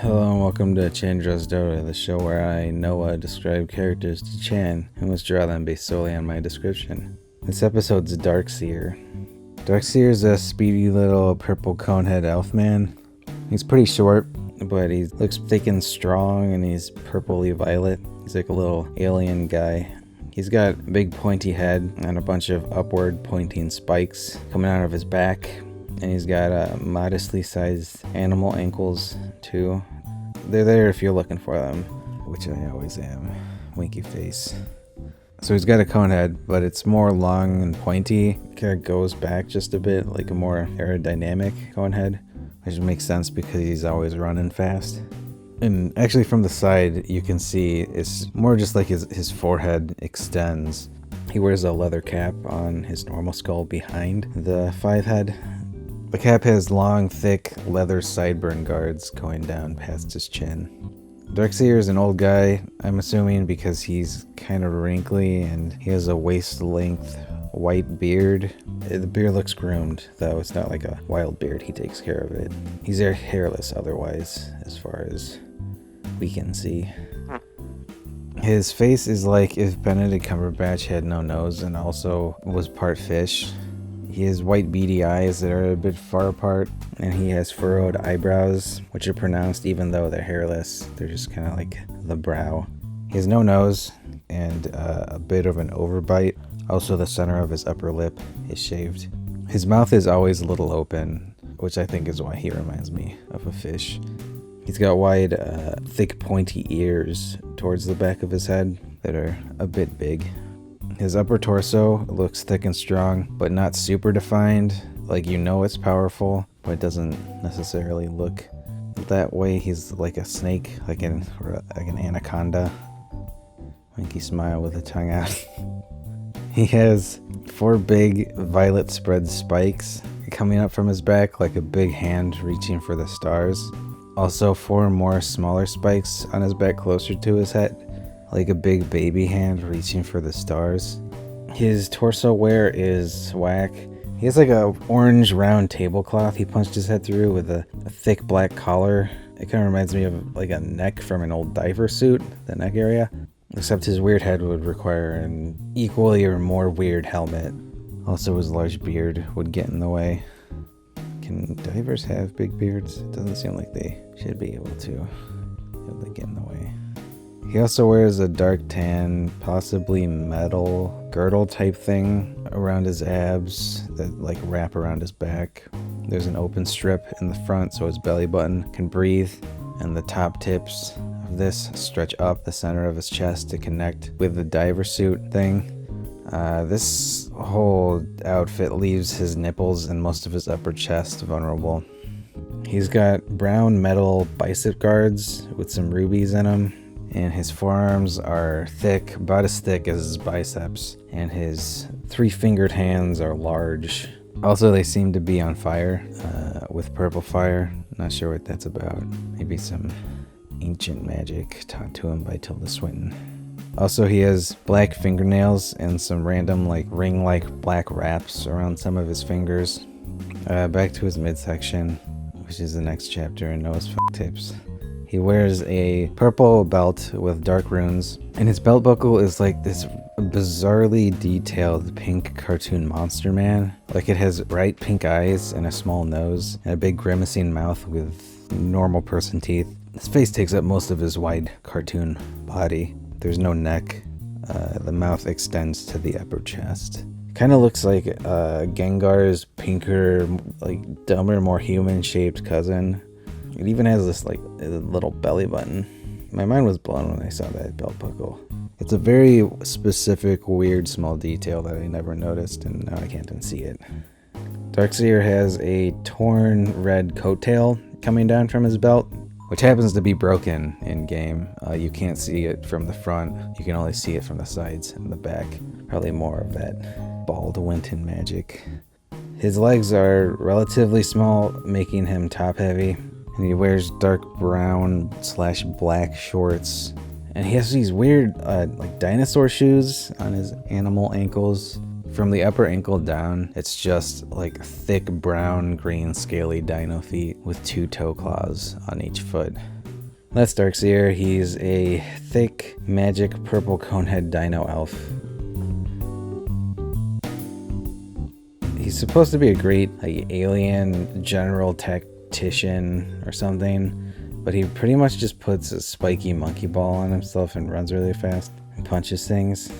Hello and welcome to Draws DOTA, the show where I, Noah, describe characters to Chan and must draw them based solely on my description. This episode's Dark Seer. Dark Seer is a speedy little purple conehead elf man. He's pretty short, but he looks thick and strong and he's purpley violet. He's like a little alien guy. He's got a big pointy head and a bunch of upward pointing spikes coming out of his back. And he's got modestly sized animal ankles too. They're there if you're looking for them, which I always am. Winky face. So he's got a cone head, but it's more long and pointy. It kind of goes back just a bit, like a more aerodynamic cone head, which makes sense because he's always running fast. And actually from the side, you can see it's more just like his forehead extends. He wears a leather cap on his normal skull behind the 5 head. The cap has long, thick leather sideburn guards going down past his chin. Darkseer is an old guy, I'm assuming, because he's kind of wrinkly and he has a waist-length white beard. The beard looks groomed, though it's not like a wild beard. He takes care of it. He's hairless otherwise, as far as we can see. His face is like if Benedict Cumberbatch had no nose and also was part fish. He has white beady eyes that are a bit far apart, and he has furrowed eyebrows, which are pronounced even though they're hairless. They're just kind of like the brow. He has no nose and a bit of an overbite. Also, the center of his upper lip is shaved. His mouth is always a little open, which I think is why he reminds me of a fish. He's got wide, thick, pointy ears towards the back of his head that are a bit big. His upper torso looks thick and strong, but not super defined. Like, you know it's powerful, but it doesn't necessarily look that way. He's like a snake, like an anaconda. Winky smile with a tongue out. He has 4 big violet spread spikes coming up from his back like a big hand reaching for the stars. Also 4 more smaller spikes on his back closer to his head, like a big baby hand reaching for the stars. His torso wear is whack. He has like a orange round tablecloth he punched his head through with a thick black collar. It kind of reminds me of like a neck from an old diver suit, the neck area. Except his weird head would require an equally or more weird helmet. Also his large beard would get in the way. Can divers have big beards? It doesn't seem like they should be able to. They get in the way. He also wears a dark tan, possibly metal girdle type thing around his abs that like wrap around his back. There's an open strip in the front so his belly button can breathe, and the top tips of this stretch up the center of his chest to connect with the diver suit thing. This whole outfit leaves his nipples and most of his upper chest vulnerable. He's got brown metal bicep guards with some rubies in them. And his forearms are thick, about as thick as his biceps, and his 3-fingered hands are large. Also, they seem to be on fire, with purple fire. Not sure what that's about. Maybe some ancient magic taught to him by Tilda Swinton. Also, he has black fingernails and some random, like, ring-like black wraps around some of his fingers. Back to his midsection, which is the next chapter in Noah's Fuck Tips. He wears a purple belt with dark runes, and his belt buckle is like this bizarrely detailed pink cartoon monster man. Like, it has bright pink eyes and a small nose, and a big grimacing mouth with normal person teeth. His face takes up most of his wide cartoon body. There's no neck. The mouth extends to the upper chest. Kind of looks like Gengar's pinker, like dumber, more human-shaped cousin. It even has this like little belly button. My mind was blown when I saw that belt buckle. It's a very specific, weird, small detail that I never noticed, and now I can't unsee it. Darkseer has a torn red coattail coming down from his belt, which happens to be broken in game. You can't see it from the front. You can only see it from the sides and the back. Probably more of that Baldwinton magic. His legs are relatively small, making him top heavy. And he wears dark brown/black shorts. And he has these weird, like dinosaur shoes on his animal ankles. From the upper ankle down, it's just like thick brown, green, scaly dino feet with 2 toe claws on each foot. That's Dark Seer. He's a thick, magic, purple conehead dino elf. He's supposed to be a great alien general tactician or something, but he pretty much just puts a spiky monkey ball on himself and runs really fast and punches things.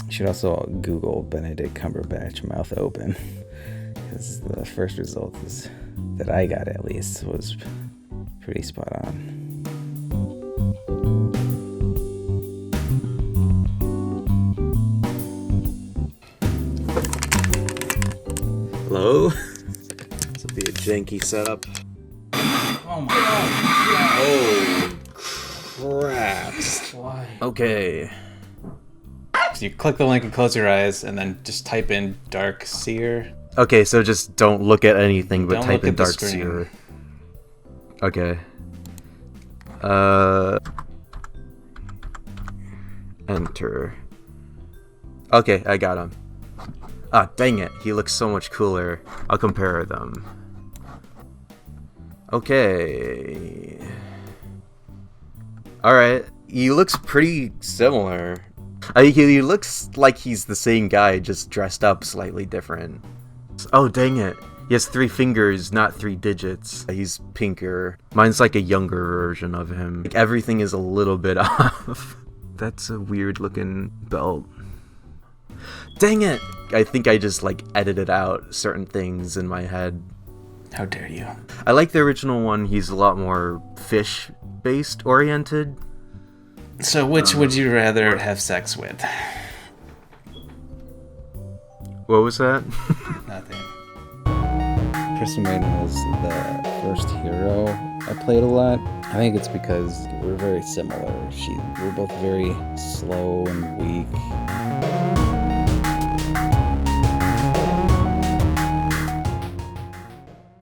You should also Google Benedict Cumberbatch mouth open, because the first result is, that I got at least, was pretty spot on. Hello? This will be a janky setup. Oh my god. Oh, crap. Why? Okay. So you click the link and close your eyes, and then just type in Dark Seer. Okay, so just don't look at anything but Don't type look in at the Dark screen. Seer. Okay. Enter. Okay, I got him. Ah, dang it. He looks so much cooler. I'll compare them. Okay. Alright. He looks pretty similar. He looks like he's the same guy, just dressed up slightly different. Oh, dang it. He has 3 fingers, not 3 digits. He's pinker. Mine's like a younger version of him. Like, everything is a little bit off. That's a weird looking belt. Dang it! I think I just edited out certain things in my head. How dare you? I like the original one. He's a lot more fish-based oriented. So which would you rather have sex with? What was that? Nothing. Crystal Maiden was the first hero I played a lot. I think it's because we're very similar. We're both very slow and weak.